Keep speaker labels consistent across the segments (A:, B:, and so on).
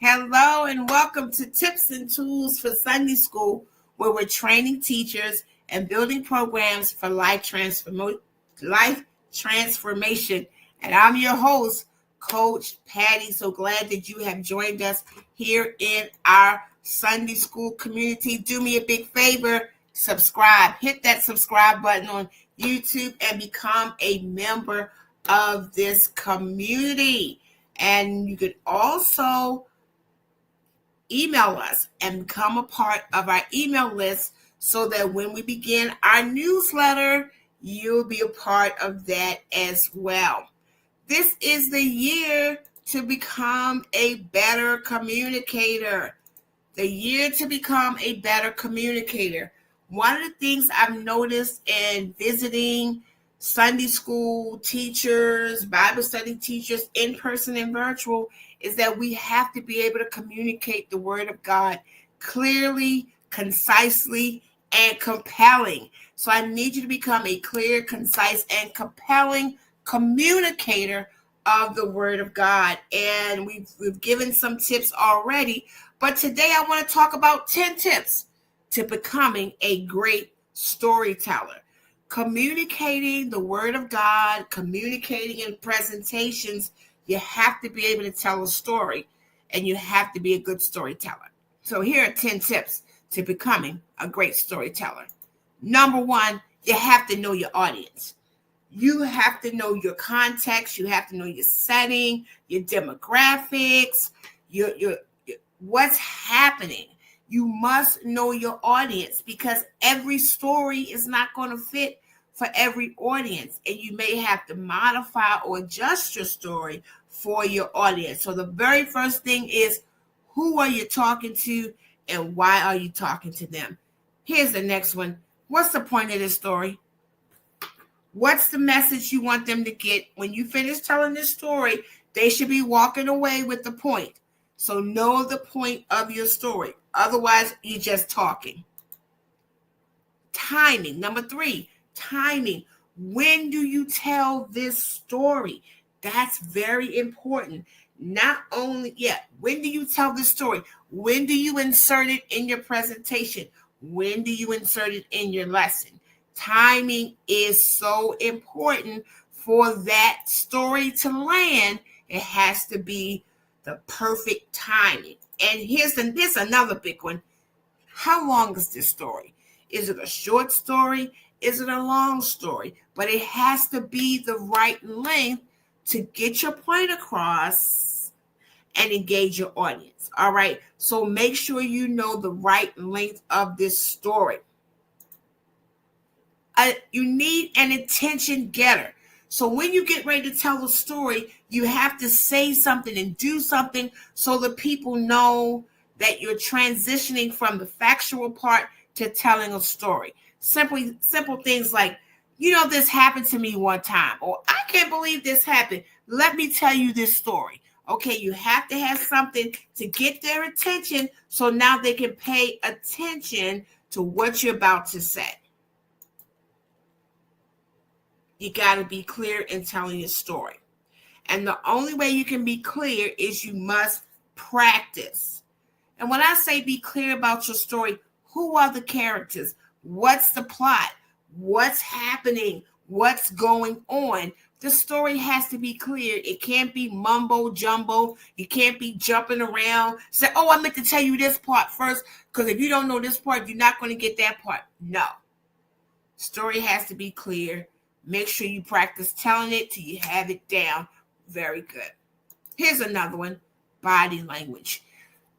A: Hello and welcome to Tips and Tools for Sunday School, where we're training teachers and building programs for life transformation. And I'm your host, Coach Patty. So glad that you have joined us here in our Sunday School community. Do me a big favor, subscribe. Hit that subscribe button on YouTube and become a member of this community. And you could also email us and become a part of our email list so that when we begin our newsletter, you'll be a part of that as well. This is the year to become a better communicator. The year to become a better communicator. One of the things I've noticed in visiting Sunday school teachers, Bible study teachers, in person and virtual, is that we have to be able to communicate the word of God clearly, concisely, and compelling. So I need you to become a clear, concise, and compelling communicator of the word of God. And we've given some tips already, but today I want to talk about 10 tips to becoming a great storyteller. Communicating the word of God, communicating in presentations, you have to be able to tell a story, and you have to be a good storyteller. So here are 10 tips to becoming a great storyteller. Number one, you have to know your audience. You have to know your context. You have to know your setting, your demographics, your what's happening. You must know your audience because every story is not going to fit for every audience, and you may have to modify or adjust your story for your audience. So the very first thing is, who are you talking to and why are you talking to them? Here's the next one. What's the point of this story? What's the message you want them to get? When you finish telling this story, they should be walking away with the point. So know the point of your story. Otherwise, you're just talking. Timing. Number 3, timing. When do you tell this story? That's very important. Not only, when do you tell this story? When do you insert it in your presentation? When do you insert it in your lesson? Timing is so important for that story to land. It has to be the perfect timing. And here's another big one. How long is this story? Is it a short story? Is it a long story? But it has to be the right length to get your point across and engage your audience. All right. So make sure you know the right length of this story. You need an attention getter. So when you get ready to tell a story, you have to say something and do something so the people know that you're transitioning from the factual part to telling a story. Simple things like, this happened to me one time, or I can't believe this happened. Let me tell you this story. Okay, you have to have something to get their attention so now they can pay attention to what you're about to say. You got to be clear in telling your story. And the only way you can be clear is you must practice. And when I say be clear about your story, who are the characters? What's the plot? What's happening? What's going on? The story has to be clear. It can't be mumbo jumbo. You can't be jumping around. Say, I meant to tell you this part first, because if you don't know this part, you're not going to get that part. No. Story has to be clear. Make sure you practice telling it till you have it down. Very good. Here's another one, body language.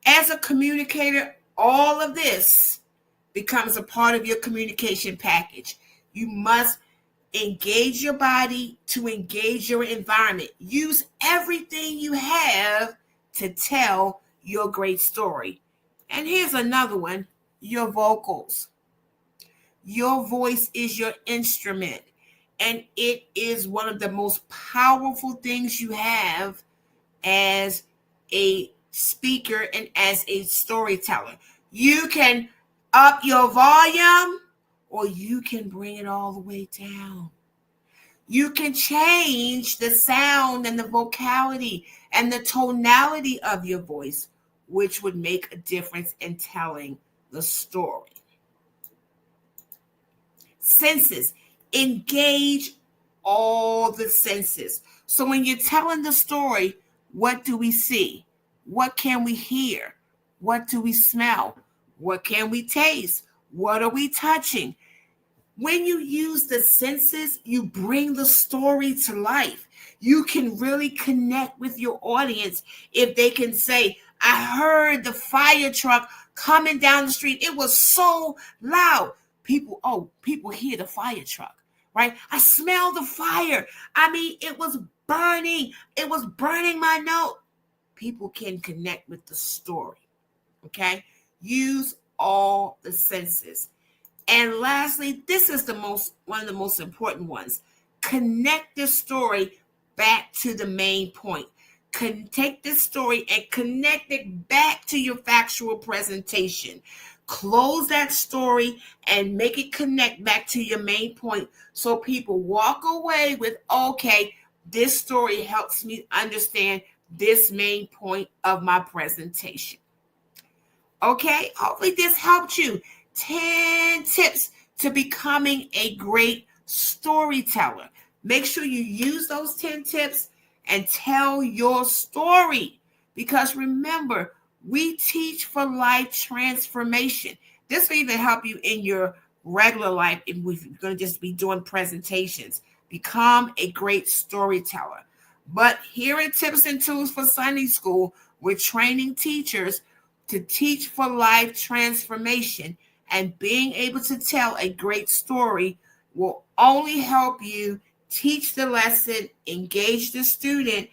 A: As a communicator, all of this becomes a part of your communication package. You must engage your body to engage your environment. Use everything you have to tell your great story. And here's another one, your vocals. Your voice is your instrument. And it is one of the most powerful things you have as a speaker and as a storyteller. You can up your volume or you can bring it all the way down. You can change the sound and the vocality and the tonality of your voice, which would make a difference in telling the story. Senses. Engage all the senses. So when you're telling the story, what do we see? What can we hear? What do we smell? What can we taste? What are we touching? When you use the senses, you bring the story to life. You can really connect with your audience if they can say, I heard the fire truck coming down the street. It was so loud. People hear the fire truck, right? I smell the fire. I mean, it was burning. It was burning my nose. People can connect with the story, okay? Use all the senses. And lastly, this is one of the most important ones. Connect the story back to the main point. Take this story and connect it back to your factual presentation. Close that story and make it connect back to your main point so people walk away with, okay, this story helps me understand this main point of my presentation. Okay, hopefully this helped you. 10 tips to becoming a great storyteller. Make sure you use those 10 tips and tell your story. Because remember, we teach for life transformation. This will even help you in your regular life if we're going to just be doing presentations. Become a great storyteller. But here at Tips and Tools for Sunday School, we're training teachers to teach for life transformation, and being able to tell a great story will only help you teach the lesson, engage the student,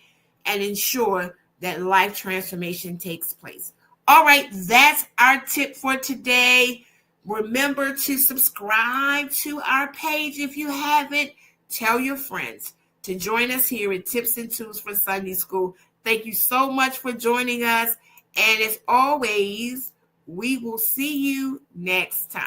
A: and ensure that life transformation takes place. All right, that's our tip for today. Remember to subscribe to our page if you haven't. Tell your friends to join us here at Tips and Tools for Sunday School. Thank you so much for joining us. And as always, we will see you next time.